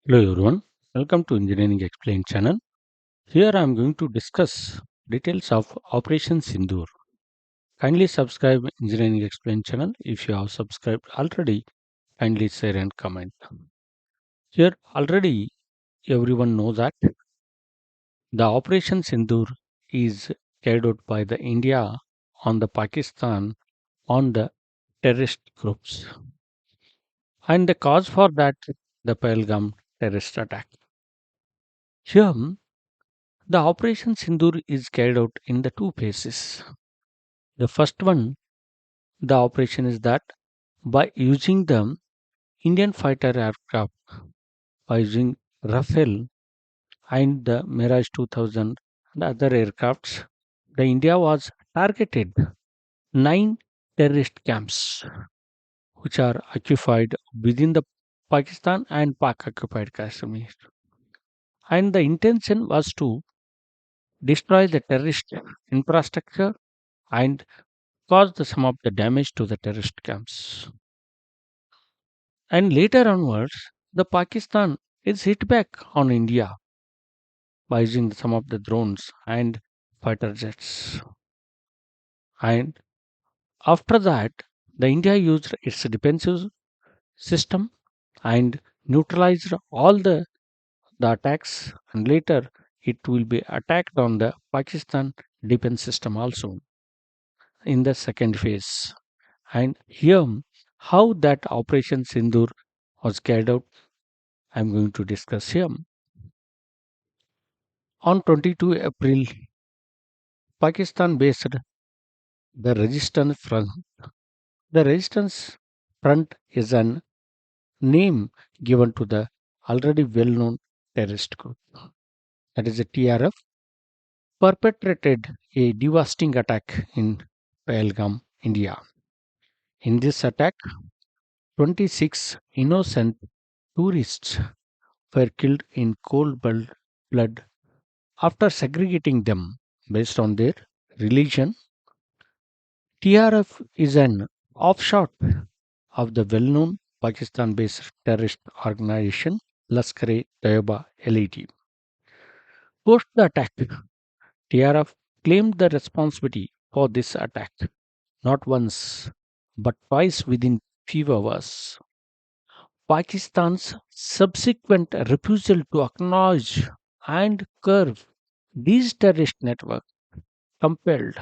Hello everyone, welcome to Engineering Explained channel. Here I am going to discuss details of Operation Sindoor. Kindly subscribe Engineering Explained channel. If you have subscribed already, kindly share and comment. Here already everyone knows that the Operation Sindoor is carried out by the India on the Pakistan on the terrorist groups. And the cause for that the Pahalgam terrorist attack. Here the Operation Sindoor is carried out in the two phases. The first one, the operation is that by using the Indian fighter aircraft, by using Rafale and the Mirage 2000 and other aircrafts, the India was targeted 9 terrorist camps which are occupied within the Pakistan and Pak occupied Kashmir. And the intention was to destroy the terrorist infrastructure and caused some of the damage to the terrorist camps. And later onwards, the Pakistan is hit back on India by using some of the drones and fighter jets. And after that, the India used its defensive system and neutralized all the attacks. And later, it will be attacked on the Pakistan defense system also in the second phase. And here, how that Operation Sindoor was carried out, I'm going to discuss here. On 22 April, Pakistan based the Resistance Front. The Resistance Front is a name given to the already well known terrorist group. That is the TRF, perpetrated a devastating attack in Pahalgam, India. In this attack, 26 innocent tourists were killed in cold blood after segregating them based on their religion. TRF is an offshoot of the well known Pakistan based terrorist organization Lashkar-e-Taiba LET. Post the attack, TRF claimed the responsibility for this attack not once but twice within few hours. Pakistan's subsequent refusal to acknowledge and curb these terrorist networks compelled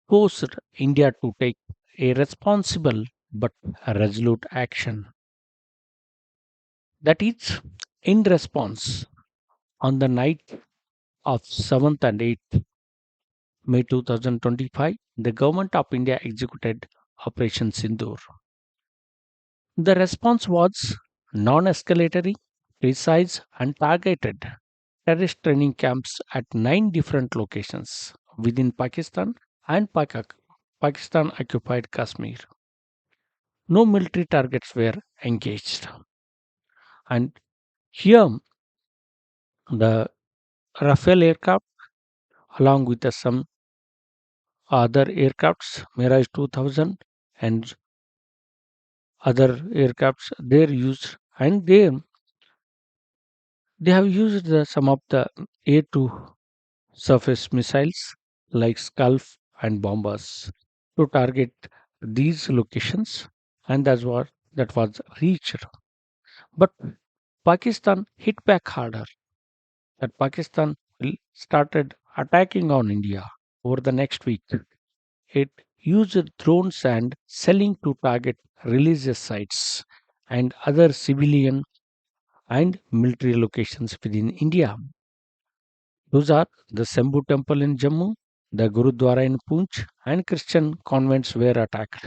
forced India to take a responsible but resolute action. That is, in response, on the night of 7th and 8th May 2025, the Government of India executed Operation Sindoor. The response was non escalatory, precise, and targeted terrorist training camps at 9 different locations within Pakistan and Pakistan occupied Kashmir. No military targets were engaged. And here, the Rafale aircraft, along with some other aircrafts, Mirage 2000 and other aircrafts, they're used, and they have used some of the air to surface missiles like Scalp and bombers to target these locations, and that's what that was reached. But Pakistan hit back harder. That Pakistan started attacking on India over the next week. It used drones and selling to target religious sites and other civilian and military locations within India. Those are the Sambhu temple in Jammu, the Gurudwara in Poonch, and Christian convents were attacked.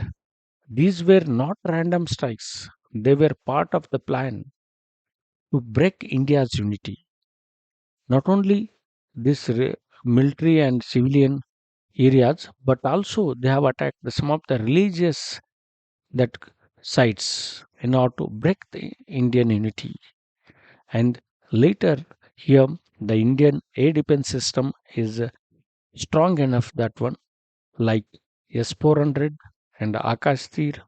These were not random strikes, they were part of the plan to break India's unity. Not only this military and civilian areas, but also they have attacked some of the religious that sites in order to break the Indian unity. And later here, the Indian air defense system is strong enough that one like S-400 and Akash Tir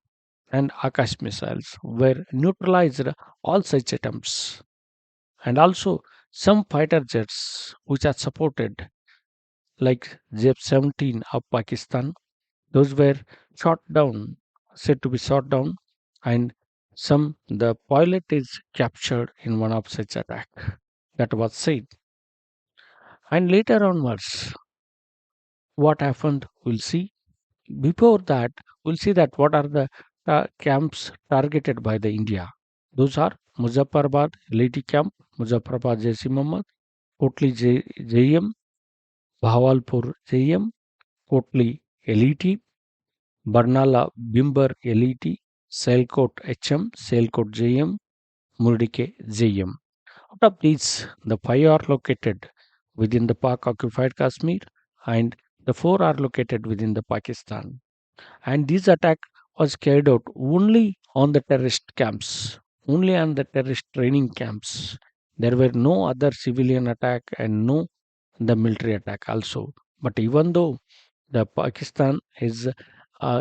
and Akash missiles were neutralized all such attempts. and also some fighter jets which are supported, like J-17 of Pakistan. Those were shot down, said to be shot down, and some the pilot is captured in one of such attack. That was said. And later onwards, what happened? We'll see. Before that, we'll see that what are the camps targeted by the India. Those are Muzaffarabad, Leti camp, Muzaffarabad Jaisi Muhammad, Kotli JM, Bhawalpur JM, Kotli LET, Barnala Bimber LET, Sailkot HM, Sailkot JM, Murdike JM. Out of these, the five are located within the Pak occupied Kashmir and the four are located within the Pakistan. And this attack was carried out only on the terrorist camps, only on the terrorist training camps. There were no other civilian attack and no the military attack also. But even though the Pakistan is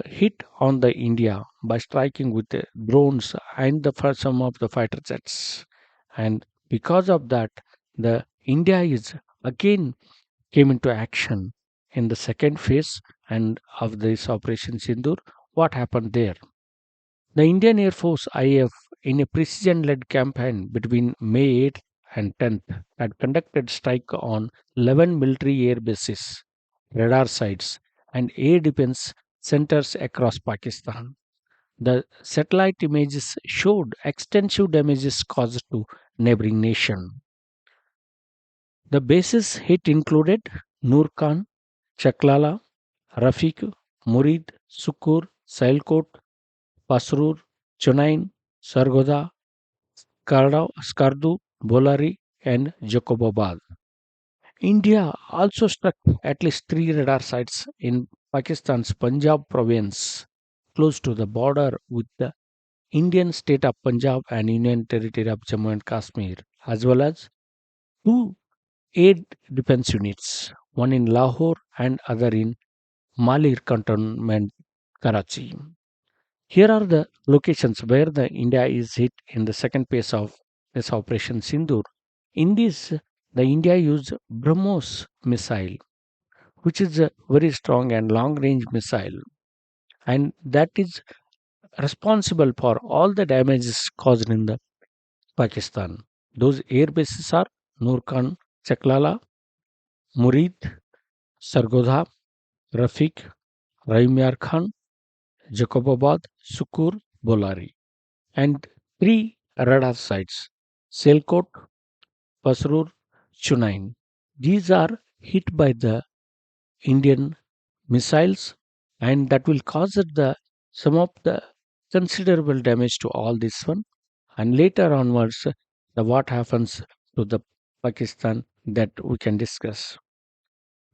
hit on the India by striking with the drones and the for some of the fighter jets, and because of that, the India is again came into action in the second phase and of this Operation Sindoor. What happened there? The Indian Air Force IAF, in a precision-led campaign between May 8th and 10th, had conducted strike on 11 military air bases, radar sites, and air defense centers across Pakistan. The satellite images showed extensive damages caused to neighboring nation. The bases hit included Nur Khan, Chaklala, Rafiq, Murid, Sukur, Sailkot, Pasrur, Chunain, Sargodha, Skardu, Bolari, and Jacobabad. India also struck at least three radar sites in Pakistan's Punjab province, close to the border with the Indian state of Punjab and Union Territory of Jammu and Kashmir, as well as two air defense units, one in Lahore and other in Malir cantonment, Karachi. Here are the locations where the India is hit in the second phase of this Operation Sindoor. In this, the India used BrahMos missile, which is a very strong and long-range missile, and that is responsible for all the damages caused in the Pakistan. Those air bases are Nurkan, Chaklala, Murid, Sargodha, Rafiq, Raimyar Khan, Jacobabad, Sukur, Bolari, and three radar sites, Selkot, Pasrur, Chunain. These are hit by the Indian missiles, and that will cause the some of the considerable damage to all this one. And later onwards, the what happens to the Pakistan that we can discuss.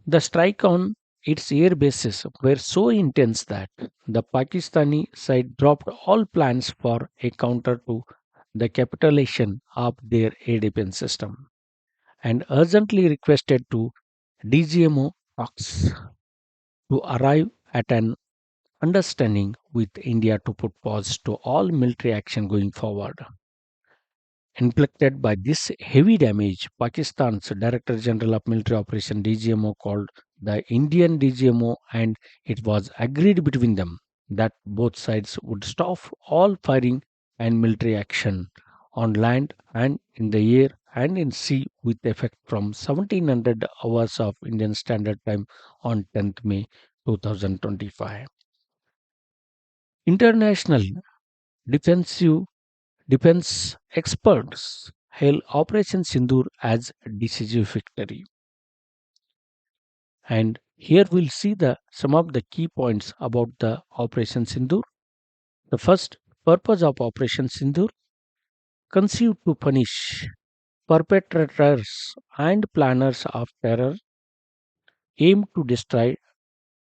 The strike on its air bases were so intense that the Pakistani side dropped all plans for a counter to the capitulation of their air defense system and urgently requested to DGMO talks to arrive at an understanding with India to put pause to all military action going forward. Inflicted by this heavy damage, Pakistan's Director General of Military Operation DGMO called the Indian DGMO, and it was agreed between them that both sides would stop all firing and military action on land and in the air and in sea with effect from 1700 hours of Indian Standard Time on 10th May 2025. International defensive defense experts hail Operation Sindoor as a decisive victory. And here we'll see the some of the key points about the Operation Sindoor. The first purpose of Operation Sindoor, conceived to punish perpetrators and planners of terror, aimed to destroy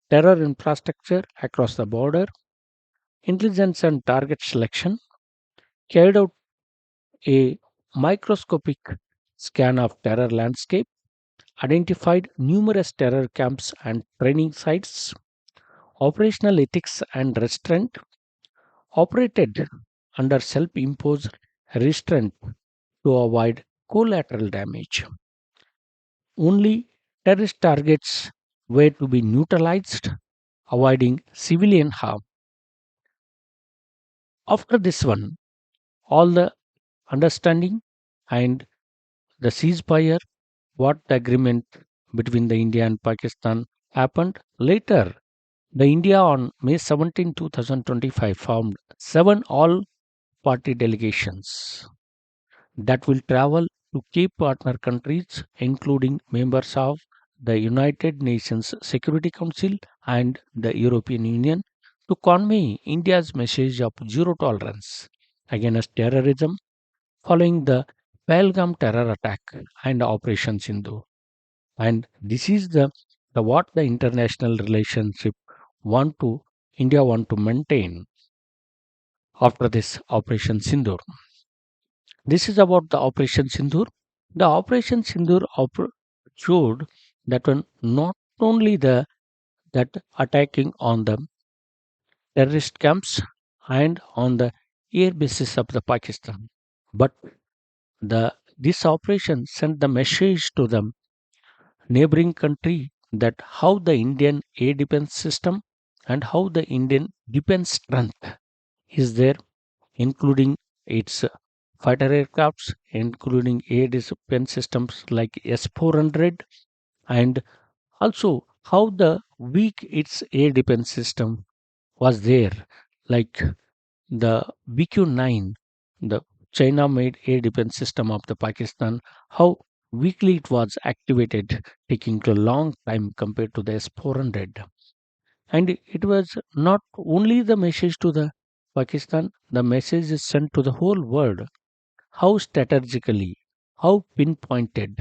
terror infrastructure across the border, intelligence and target selection, carried out a microscopic scan of terror landscape, identified numerous terror camps and training sites, operational ethics and restraint, operated under self imposed restraint to avoid collateral damage. Only terrorist targets were to be neutralized, avoiding civilian harm. After this one, all the understanding and the ceasefire, what the agreement between the India and Pakistan happened later. The India on May 17, 2025 formed 7 all-party delegations that will travel to key partner countries, including members of the United Nations Security Council and the European Union, to convey India's message of zero tolerance against terrorism following the Pahalgam terror attack and Operation Sindhu. And this is the what the international relationship want to India want to maintain after this Operation Sindoor. This is about the Operation Sindoor. The Operation Sindoor showed that one not only the that attacking on the terrorist camps and on the air bases of the Pakistan, but the this operation sent the message to the neighboring country that how the Indian air defense system and how the Indian defense strength is there, including its fighter aircrafts, including air defense systems like S-400, and also how the weak its air defense system was there, like the BQ-9, the China-made air defense system of the Pakistan, how weakly it was activated, taking a long time compared to the S-400. And it was not only the message to the Pakistan, the message is sent to the whole world. How strategically, how pinpointed,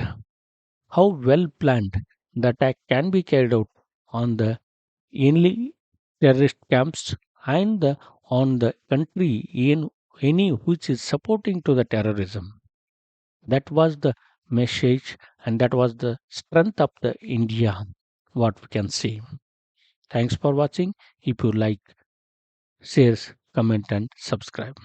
how well planned the attack can be carried out on the any terrorist camps and on the country in any which is supporting to the terrorism. That was the message and that was the strength of the India, what we can see. Thanks for watching. If you like, share, comment and subscribe.